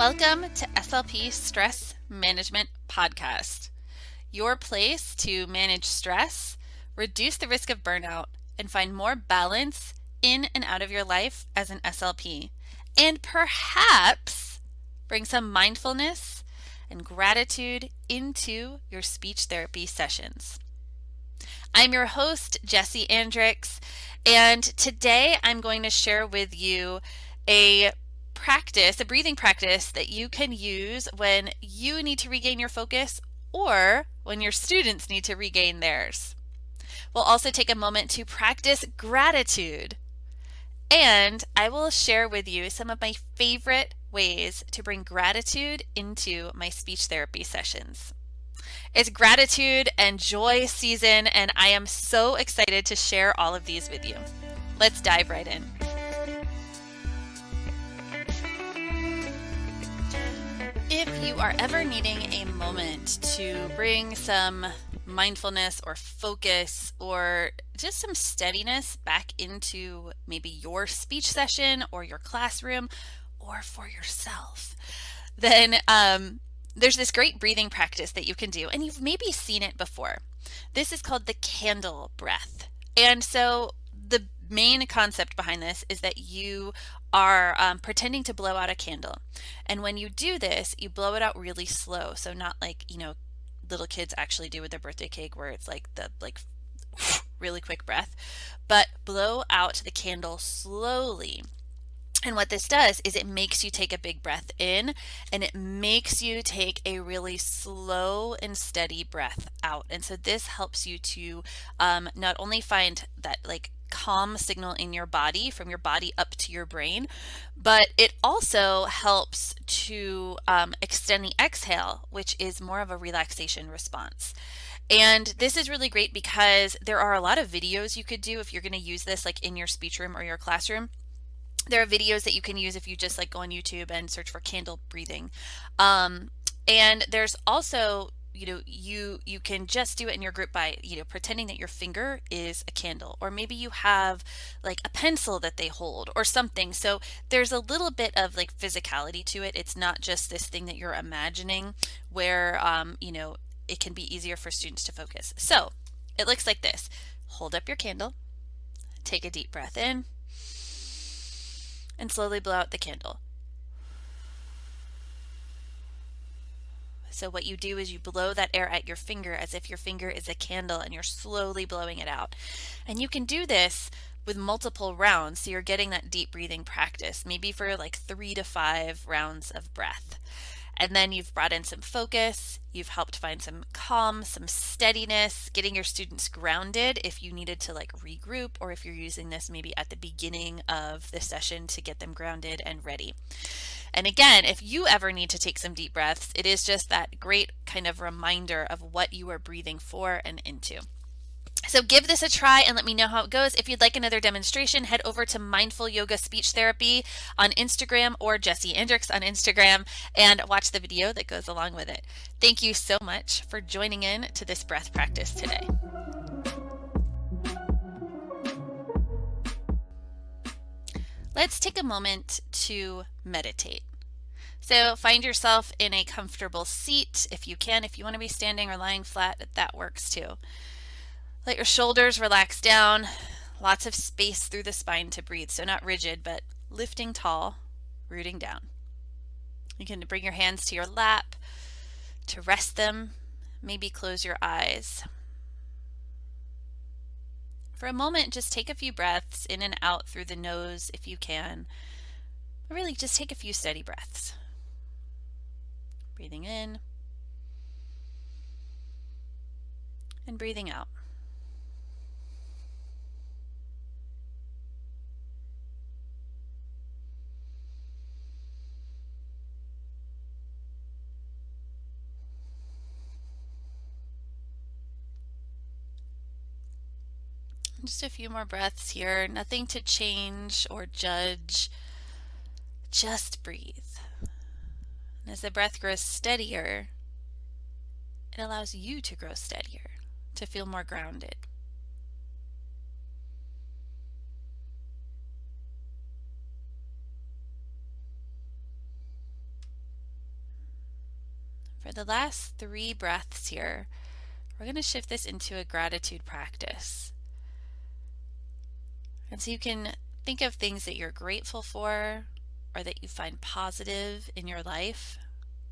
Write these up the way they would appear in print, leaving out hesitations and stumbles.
Welcome to SLP Stress Management Podcast, your place to manage stress, reduce the risk of burnout, and find more balance in and out of your life as an SLP, and perhaps bring some mindfulness and gratitude into your speech therapy sessions. I'm your host, Jessie Andrix, and today I'm going to share with you a breathing practice that you can use when you need to regain your focus or when your students need to regain theirs. We'll also take a moment to practice gratitude, and I will share with you some of my favorite ways to bring gratitude into my speech therapy sessions. It's gratitude and joy season, and I am so excited to share all of these with you. Let's dive right in. If you are ever needing a moment to bring some mindfulness or focus or just some steadiness back into maybe your speech session or your classroom or for yourself, then there's this great breathing practice that you can do, and you've maybe seen it before. This is called the candle breath. And so the main concept behind this is that you are pretending to blow out a candle. And when you do this, you blow it out really slow. So not like, little kids actually do with their birthday cake where it's like the really quick breath, but blow out the candle slowly. And what this does is it makes you take a big breath in, and it makes you take a really slow and steady breath out. And so this helps you to not only find that calm signal in your body, from your body up to your brain, but it also helps to extend the exhale, which is more of a relaxation response. And this is really great because there are a lot of videos you could do if you're going to use this in your speech room or your classroom. There are videos that you can use if you just go on YouTube and search for candle breathing. And there's also, you can just do it in your group by, pretending that your finger is a candle, or maybe you have a pencil that they hold or something. So there's a little bit of physicality to it. It's not just this thing that you're imagining where, it can be easier for students to focus. So it looks like this. Hold up your candle, take a deep breath in, and slowly blow out the candle. So what you do is you blow that air at your finger as if your finger is a candle, and you're slowly blowing it out. And you can do this with multiple rounds, so you're getting that deep breathing practice, maybe for 3 to 5 rounds of breath. And then you've brought in some focus, you've helped find some calm, some steadiness, getting your students grounded if you needed to regroup, or if you're using this maybe at the beginning of the session to get them grounded and ready. And again, if you ever need to take some deep breaths, it is just that great kind of reminder of what you are breathing for and into. So give this a try and let me know how it goes. If you'd like another demonstration, head over to Mindful Yoga Speech Therapy on Instagram, or Jessie Andrix on Instagram, and watch the video that goes along with it. Thank you so much for joining in to this breath practice today. Let's take a moment to meditate. So find yourself in a comfortable seat if you can. If you want to be standing or lying flat, that works too. Let your shoulders relax down, lots of space through the spine to breathe. So not rigid, but lifting tall, rooting down. You can bring your hands to your lap to rest them. Maybe close your eyes. For a moment, just take a few breaths in and out through the nose if you can. But really, just take a few steady breaths. Breathing in and breathing out. Just a few more breaths here. Nothing to change or judge. Just breathe. And as the breath grows steadier, it allows you to grow steadier, to feel more grounded. For the last 3 breaths here, we're going to shift this into a gratitude practice. And so you can think of things that you're grateful for or that you find positive in your life,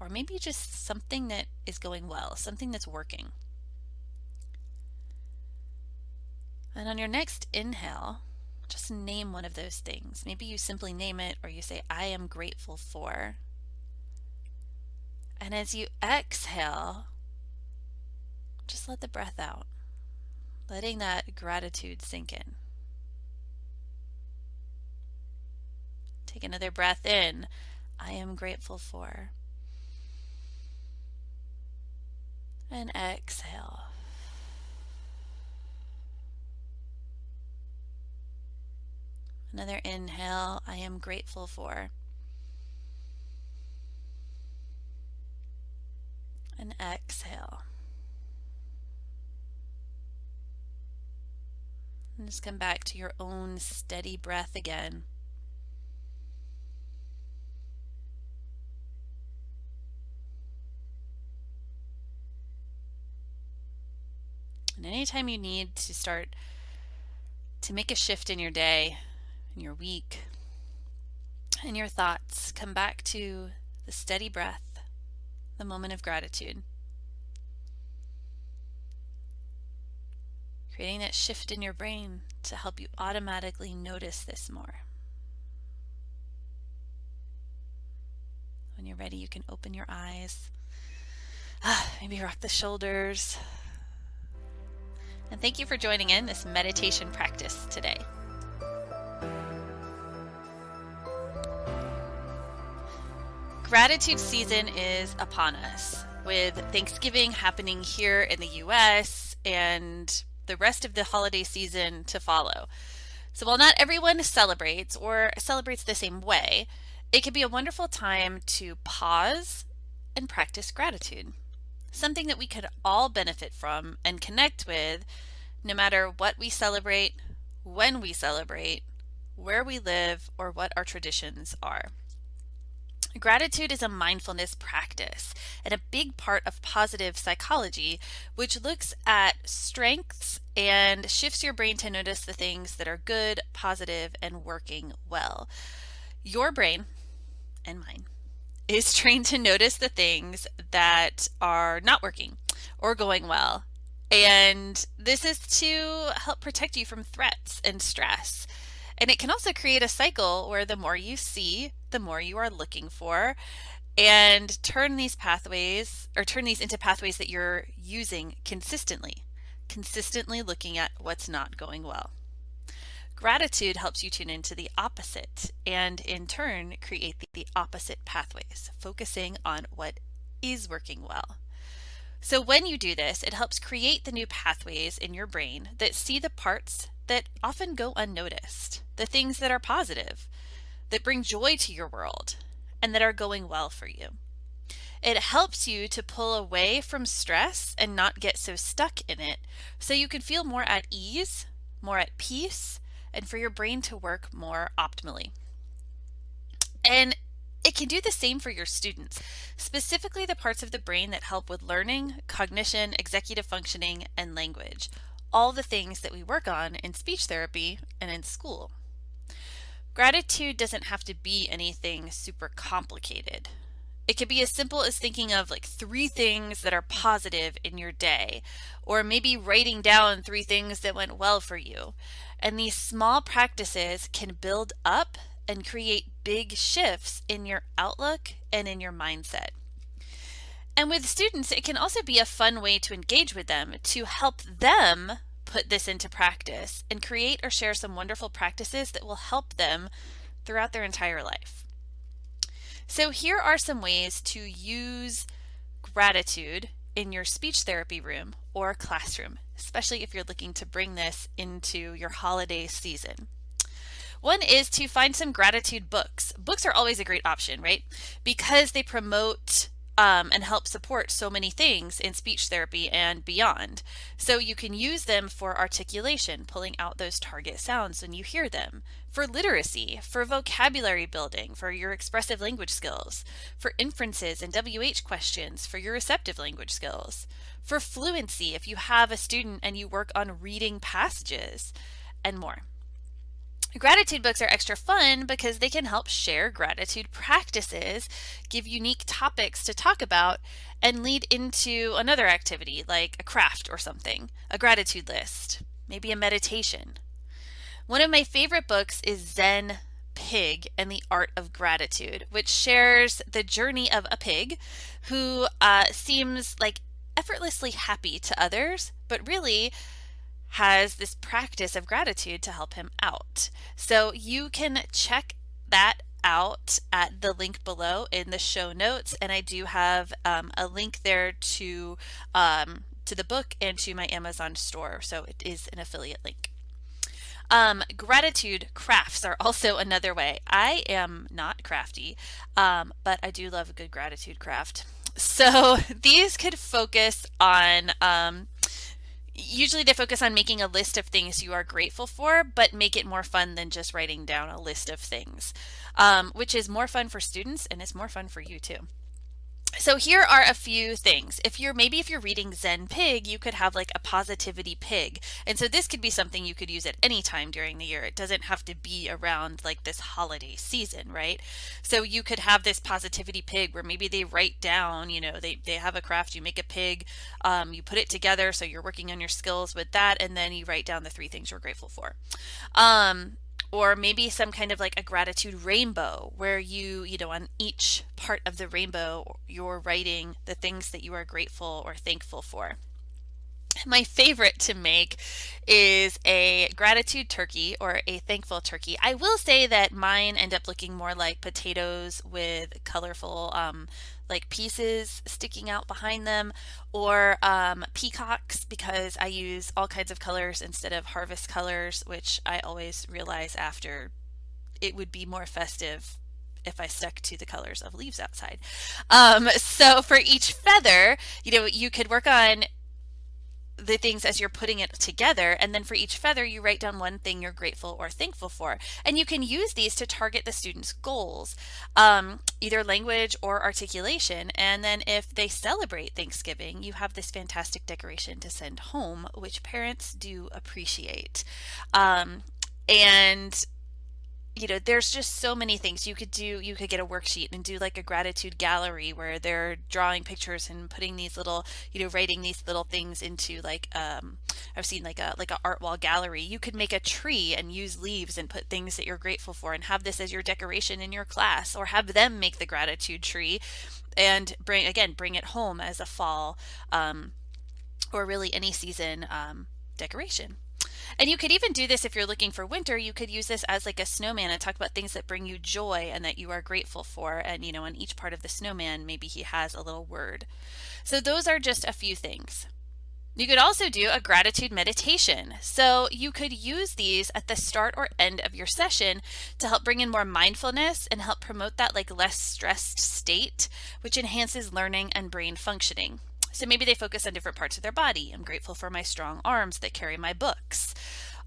or maybe just something that is going well, something that's working. And on your next inhale, just name one of those things. Maybe you simply name it, or you say, I am grateful for. And as you exhale, just let the breath out, letting that gratitude sink in. Take another breath in. I am grateful for. And exhale. Another inhale. I am grateful for. And exhale. And just come back to your own steady breath again. And anytime you need to start to make a shift in your day, in your week, in your thoughts, come back to the steady breath, the moment of gratitude. Creating that shift in your brain to help you automatically notice this more. When you're ready, you can open your eyes. Maybe rock the shoulders. And thank you for joining in this meditation practice today. Gratitude season is upon us, with Thanksgiving happening here in the US and the rest of the holiday season to follow. So while not everyone celebrates the same way, it can be a wonderful time to pause and practice gratitude. Something that we could all benefit from and connect with, no matter what we celebrate, when we celebrate, where we live, or what our traditions are. Gratitude is a mindfulness practice and a big part of positive psychology, which looks at strengths and shifts your brain to notice the things that are good, positive, and working well. Your brain, and mine, is trained to notice the things that are not working or going well. And this is to help protect you from threats and stress. And it can also create a cycle where the more you see, the more you are looking for, and turn these into pathways that you're using consistently looking at what's not going well. Gratitude helps you tune into the opposite and in turn create the opposite pathways, focusing on what is working well. So when you do this, it helps create the new pathways in your brain that see the parts that often go unnoticed, the things that are positive, that bring joy to your world, and that are going well for you. It helps you to pull away from stress and not get so stuck in it, so you can feel more at ease, more at peace, and for your brain to work more optimally. And it can do the same for your students, specifically the parts of the brain that help with learning, cognition, executive functioning, and language, all the things that we work on in speech therapy and in school. Gratitude doesn't have to be anything super complicated. It could be as simple as thinking of like 3 things that are positive in your day, or maybe writing down 3 things that went well for you. And these small practices can build up and create big shifts in your outlook and in your mindset. And with students, it can also be a fun way to engage with them, to help them put this into practice and create or share some wonderful practices that will help them throughout their entire life. So here are some ways to use gratitude in your speech therapy room or classroom, especially if you're looking to bring this into your holiday season. One is to find some gratitude books. Books are always a great option, right? Because they promote and help support so many things in speech therapy and beyond. So you can use them for articulation, pulling out those target sounds when you hear them, for literacy, for vocabulary building, for your expressive language skills, for inferences and WH questions, for your receptive language skills, for fluency if you have a student and you work on reading passages, and more. Gratitude books are extra fun because they can help share gratitude practices, give unique topics to talk about, and lead into another activity like a craft or something, a gratitude list, maybe a meditation. One of my favorite books is Zen Pig and the Art of Gratitude, which shares the journey of a pig who seems like effortlessly happy to others, but really has this practice of gratitude to help him out. So you can check that out at the link below in the show notes, and I do have a link there to the book and to my Amazon store, so it is an affiliate link. Gratitude crafts are also another way. I am not crafty, but I do love a good gratitude craft. So these could focus on usually they focus on making a list of things you are grateful for, but make it more fun than just writing down a list of things, which is more fun for students and it's more fun for you too. So here are a few things. If you're reading Zen Pig, you could have like a positivity pig. And so this could be something you could use at any time during the year. It doesn't have to be around like this holiday season, right? So you could have this positivity pig where maybe they write down, they have a craft, you make a pig, you put it together. So you're working on your skills with that. And then you write down the 3 things you're grateful for. Or maybe some kind of like a gratitude rainbow where on each part of the rainbow, you're writing the things that you are grateful or thankful for. My favorite to make is a gratitude turkey or a thankful turkey. I will say that mine end up looking more like potatoes with colorful like pieces sticking out behind them, or peacocks, because I use all kinds of colors instead of harvest colors, which I always realize after it would be more festive if I stuck to the colors of leaves outside. So for each feather, you could work on the things as you're putting it together, and then for each feather you write down one thing you're grateful or thankful for, and you can use these to target the students' goals, either language or articulation. And then if they celebrate Thanksgiving, you have this fantastic decoration to send home, which parents do appreciate. And there's just so many things you could do. You could get a worksheet and do like a gratitude gallery where they're drawing pictures and putting these little, writing these little things into like, I've seen like a art wall gallery. You could make a tree and use leaves and put things that you're grateful for and have this as your decoration in your class, or have them make the gratitude tree and bring it home as a fall, or really any season, decoration. And you could even do this if you're looking for winter. You could use this as like a snowman and talk about things that bring you joy and that you are grateful for. And, on each part of the snowman, maybe he has a little word. So those are just a few things. You could also do a gratitude meditation. So you could use these at the start or end of your session to help bring in more mindfulness and help promote that like less stressed state, which enhances learning and brain functioning. So maybe they focus on different parts of their body. I'm grateful for my strong arms that carry my books.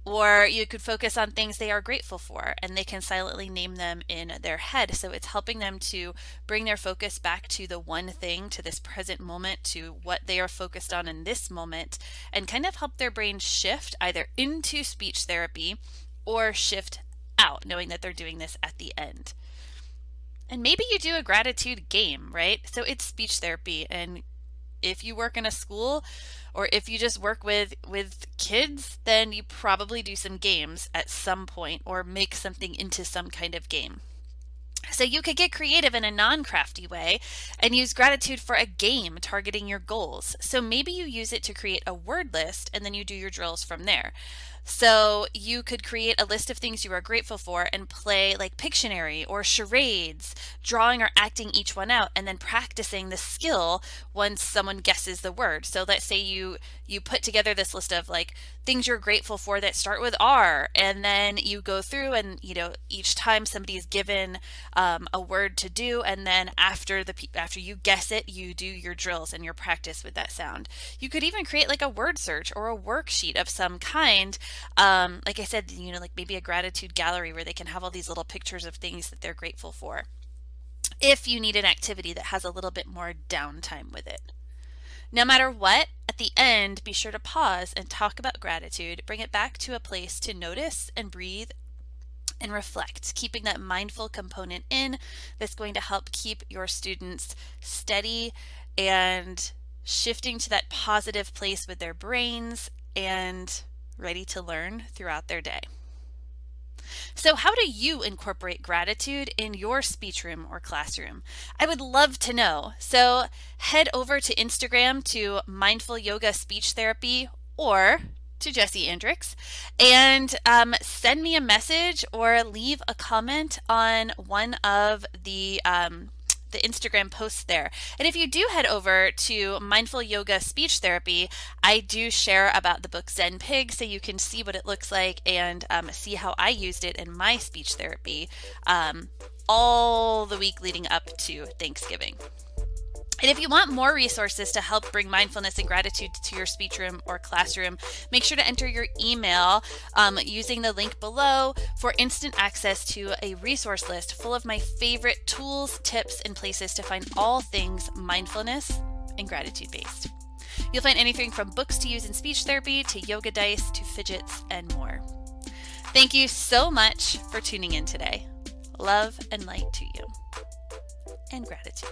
Or you could focus on things they are grateful for, and they can silently name them in their head. So it's helping them to bring their focus back to the one thing, to this present moment, to what they are focused on in this moment, and kind of help their brain shift either into speech therapy or shift out, knowing that they're doing this at the end. And maybe you do a gratitude game, right? So it's speech therapy, and if you work in a school or if you just work with kids, then you probably do some games at some point or make something into some kind of game. So you could get creative in a non-crafty way and use gratitude for a game targeting your goals. So maybe you use it to create a word list and then you do your drills from there. So you could create a list of things you are grateful for and play like Pictionary or charades, drawing or acting each one out, and then practicing the skill once someone guesses the word. So let's say you put together this list of like things you're grateful for that start with R, and then you go through and each time somebody is given a word to do, and then after you guess it, you do your drills and your practice with that sound. You could even create like a word search or a worksheet of some kind. Like I said, like maybe a gratitude gallery where they can have all these little pictures of things that they're grateful for. If you need an activity that has a little bit more downtime with it. No matter what, at the end, be sure to pause and talk about gratitude. Bring it back to a place to notice and breathe and reflect, keeping that mindful component in. That's going to help keep your students steady and shifting to that positive place with their brains and ready to learn throughout their day. So how do you incorporate gratitude in your speech room or classroom? I would love to know. So head over to Instagram to Mindful Yoga Speech Therapy or to Jessie Andricks and send me a message or leave a comment on one of the Instagram posts there. And if you do head over to Mindful Yoga Speech Therapy, I do share about the book Zen Pig so you can see what it looks like and see how I used it in my speech therapy all the week leading up to Thanksgiving. And if you want more resources to help bring mindfulness and gratitude to your speech room or classroom, make sure to enter your email using the link below for instant access to a resource list full of my favorite tools, tips, and places to find all things mindfulness and gratitude based. You'll find anything from books to use in speech therapy to yoga dice to fidgets and more. Thank you so much for tuning in today. Love and light to you, and gratitude.